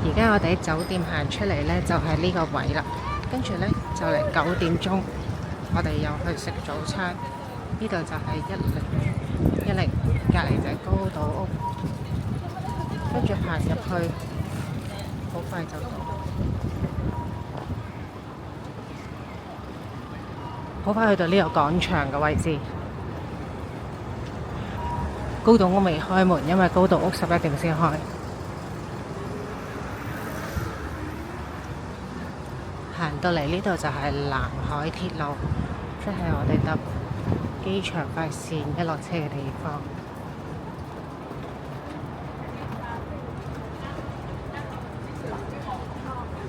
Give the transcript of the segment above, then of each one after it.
而家我哋喺酒店行出嚟呢，就係呢個位啦。跟住呢，就嚟9點鐘，我哋又去食早餐。呢度就係10110，隔離就係高島屋。跟住行入去，好快就到。好快去到呢個廣場嘅位置。高島屋未開門，因為高島屋11點先開。行到嚟呢度就係南海鐵路，即係我哋搭機場快線一落車嘅地方。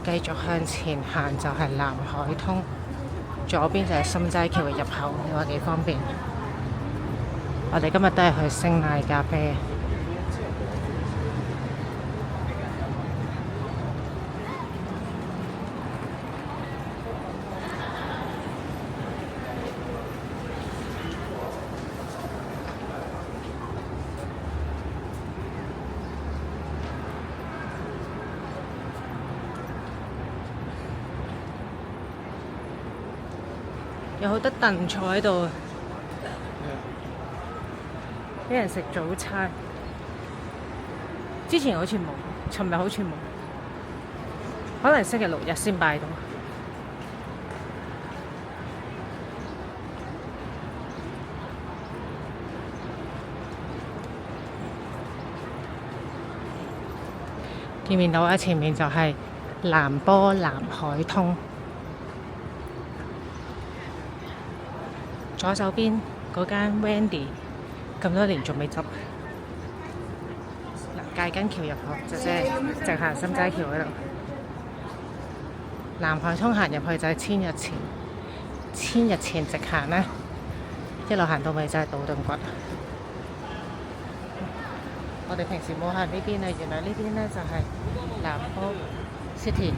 繼續向前行就係南海通，左邊就係心齋橋嘅入口，你話幾方便。我哋今日都係去星奶咖啡。有好多凳坐喺度，俾人食早餐。之前好似冇，尋日好似冇，可能星期六日先擺到。見面到啊，前面就係南波南海通。左手邊嗰間 Wendy 咁多年仲未執。嗱，界根橋入口就即係直行心齋橋嗰度。南海通行入去就係千日前，千日前直行呢，一路行到尾就係道頓堀。我哋平時冇行呢邊啊，原來呢邊呢就係南波 City。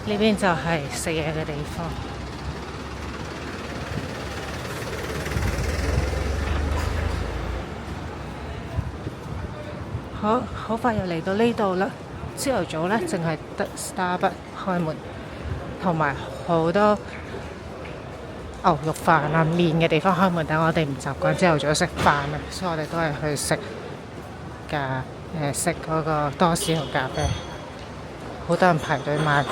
呢邊就係食嘢嘅地方。好快又嚟到呢度啦！朝頭早呢，淨係得 Starbucks 開門，同埋好多牛肉飯啊、麵嘅地方開門，但我哋唔習慣朝頭早食飯啊，所以我哋都係去食嗰個多士同咖啡。好多人排隊買。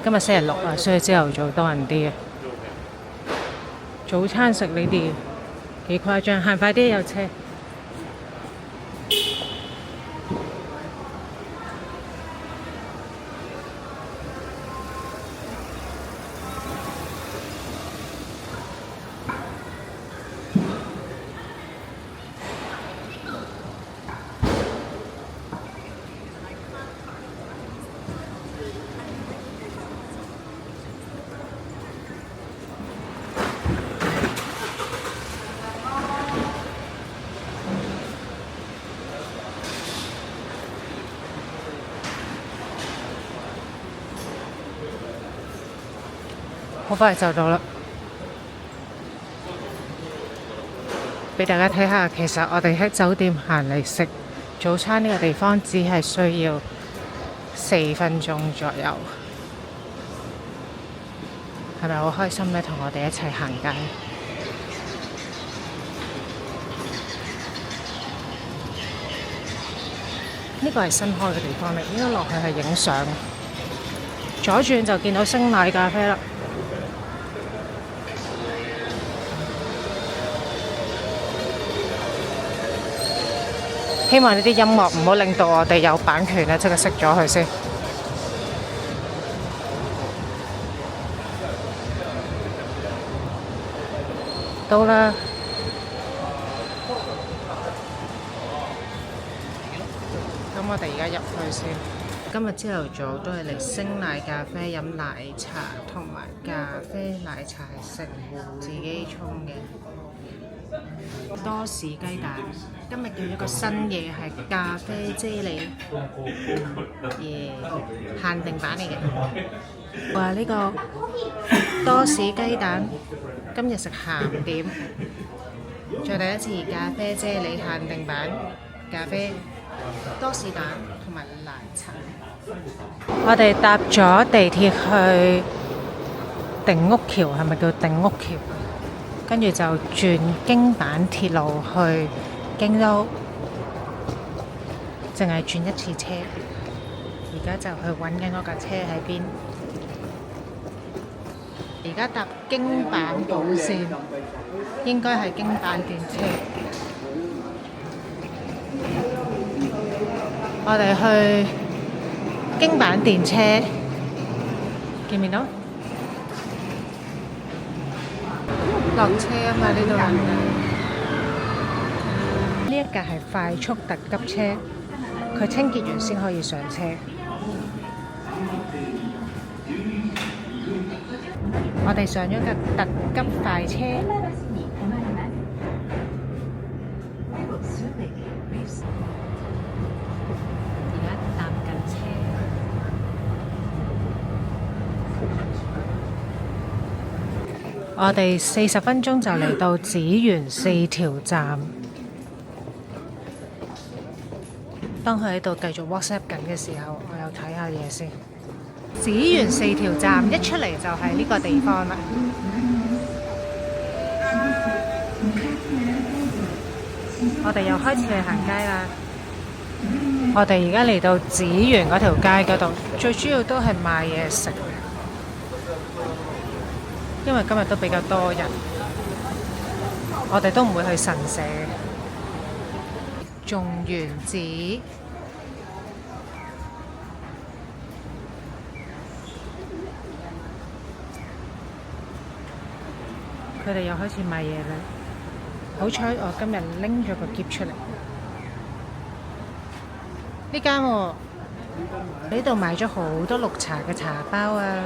今日星期六啊，所以朝頭早多人啲嘅。早餐食呢啲幾誇張，行快啲有車。好快就到啦！俾大家睇下，其實我哋喺酒店行嚟食早餐呢個地方，只係需要4分鐘左右。係咪好開心呢？同我哋一齊行街。呢個係新開嘅地方嚟，應該落去係影相。左轉就見到星奶咖啡啦。希望呢啲音樂唔好令到我哋有版權咧，即刻熄咗佢先。到啦！咁我哋而家入去先。今日朝頭早都係嚟星奶咖啡飲奶茶，同埋咖啡奶茶係食自己沖嘅。多士雞蛋。今日叫咗個新嘢係咖啡啫喱，限定版嚟嘅。話呢個多士雞蛋，今日食鹹點，再第一次咖啡啫喱限定版咖啡多士蛋同埋奶茶。我哋搭咗地鐵去定屋橋，係咪叫定屋橋？跟住就轉京阪鐵路去京都，淨係轉一次車。而家就去揾緊嗰架車喺邊。而家搭京阪寶線，應該係京阪電車。我哋去京阪電車，見唔見到？落車啊嘛，呢度人啊！呢一架係快速特急車，佢清潔完先可以上車。我哋上咗架特急快車，而家搭緊車。我哋40分鐘就嚟到紫園4條站。當佢喺度繼續 WhatsApp 緊嘅時候，我又睇下嘢先。紫園4條站一出嚟就係呢個地方啦。我哋又開始去行街啦。我哋而家嚟到紫園嗰條街嗰度，最主要都係買嘢食。因為今日都比較多人，我哋都唔會去神社。仲元寺，佢哋又開始買嘢啦。好彩我今日拎咗個篋出嚟。呢間喎，呢度買咗好多綠茶嘅茶包啊，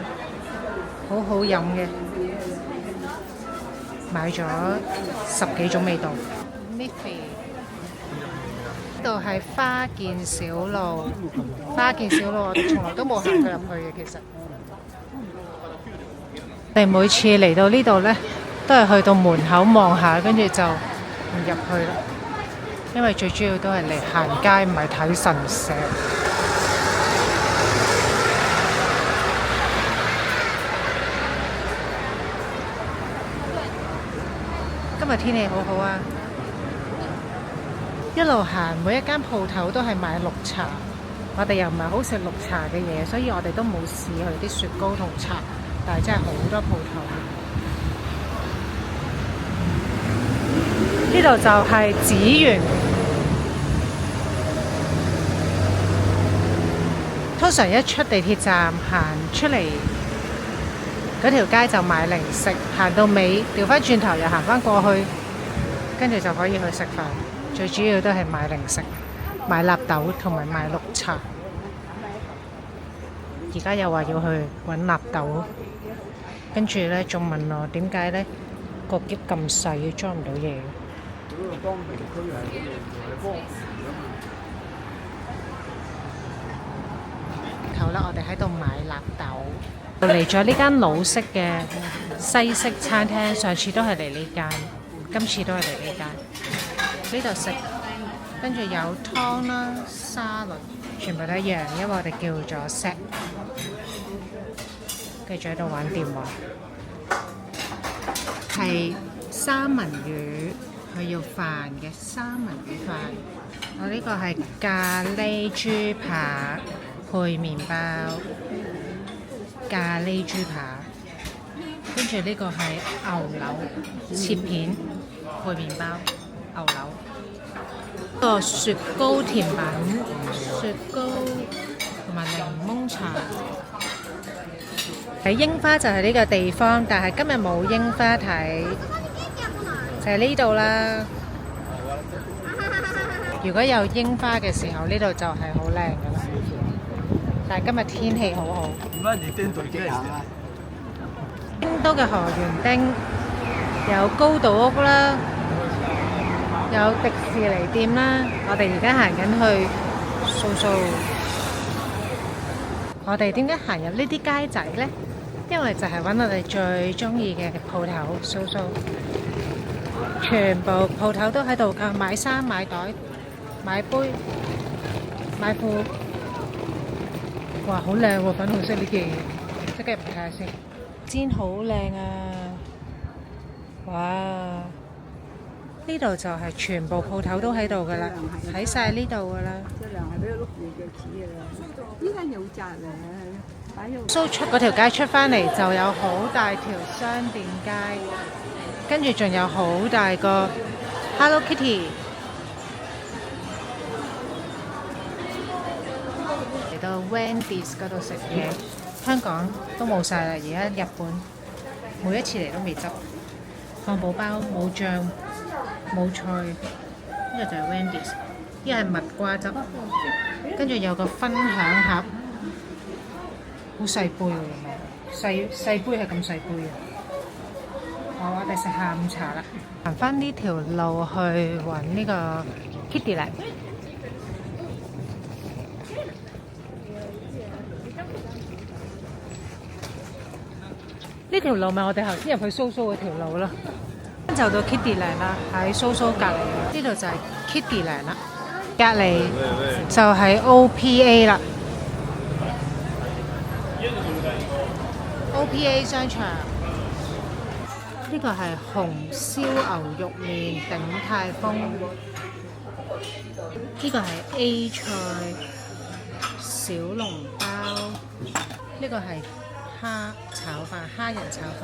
好好飲嘅。買咗10幾種味道。呢度係花見小路，花見小路我哋從來都冇行過入去嘅。其實我哋每次嚟到呢度呢，都係去到門口望下，跟住就唔入去啦。因為最主要都係嚟行街，唔係睇神社。今日天氣好好啊！一路行，每一間鋪頭都係賣綠茶。我哋又唔係好食綠茶嘅嘢，所以我哋都冇試佢啲雪糕同茶。但係真係好多鋪頭。呢度就係紫園。通常一出地鐵站行出嚟嗰條街就買零食，行到尾調返轉頭又行返過去，跟住就可以去食飯。最主要都係買零食、買納豆同埋買綠茶。而家又話要去揾納豆，跟住呢仲問我點解呢個篋咁細，裝唔到嘢。頭啦，我哋喺度買納豆。嚟咗呢間老式嘅西式餐廳，上次都係嚟呢間，今次都係嚟呢間。呢度食，跟住有湯啦、沙律，全部都一樣，因為我哋叫咗 set。繼續喺度玩電話，係三文魚，佢要飯嘅三文魚飯。我呢個係咖喱豬扒配麵包，咖喱豬扒，跟住呢個係牛柳切片配麵包。牛柳個雪糕甜品，雪糕同埋檸檬茶。喺櫻花就係呢個地方，但係今日冇櫻花睇，就係呢度啦。如果有櫻花嘅時候，呢度就係好靚噶啦。但係今日天氣好好。京都嘅河原町有高島屋啦。有迪士尼店啦。我哋而家行緊去蘇蘇。我哋點解行入呢啲街仔呢？因為就係揾我哋最中意嘅鋪頭蘇蘇，全部鋪頭都喺度㗎，買衫、買袋、買杯、買褲。哇，好靚喎！粉紅色呢件，即刻入去睇下先。氈好靚啊！哇！呢度就係全部鋪頭都喺度㗎啦，喺晒呢度㗎啦。蘇出嗰條街出返嚟就有好大條商店街，跟住仲有好大個 Hello Kitty。嚟到 Wendy's 嗰度食嘢，香港都冇晒啦，而家日本每一次嚟都未執。漢堡包冇醬冇菜，呢個就係 Wendy's。呢個係蜜瓜汁，跟住有個分享盒。好細杯喎，細杯係咁細杯嘅。我哋食下午茶啦，行返呢條路去揾呢個 Kitty 嚟。呢條路咪我哋頭先入去蘇蘇嗰條路咯。就到 Kitty 嚟啦，喺蘇蘇隔離，呢度就係 Kitty 嚟啦，隔離就係 OPA 啦。OPA 商場，呢個係紅燒牛肉麵鼎泰豐，呢個係 A 菜小籠包，呢個係蝦炒飯，蝦仁炒飯。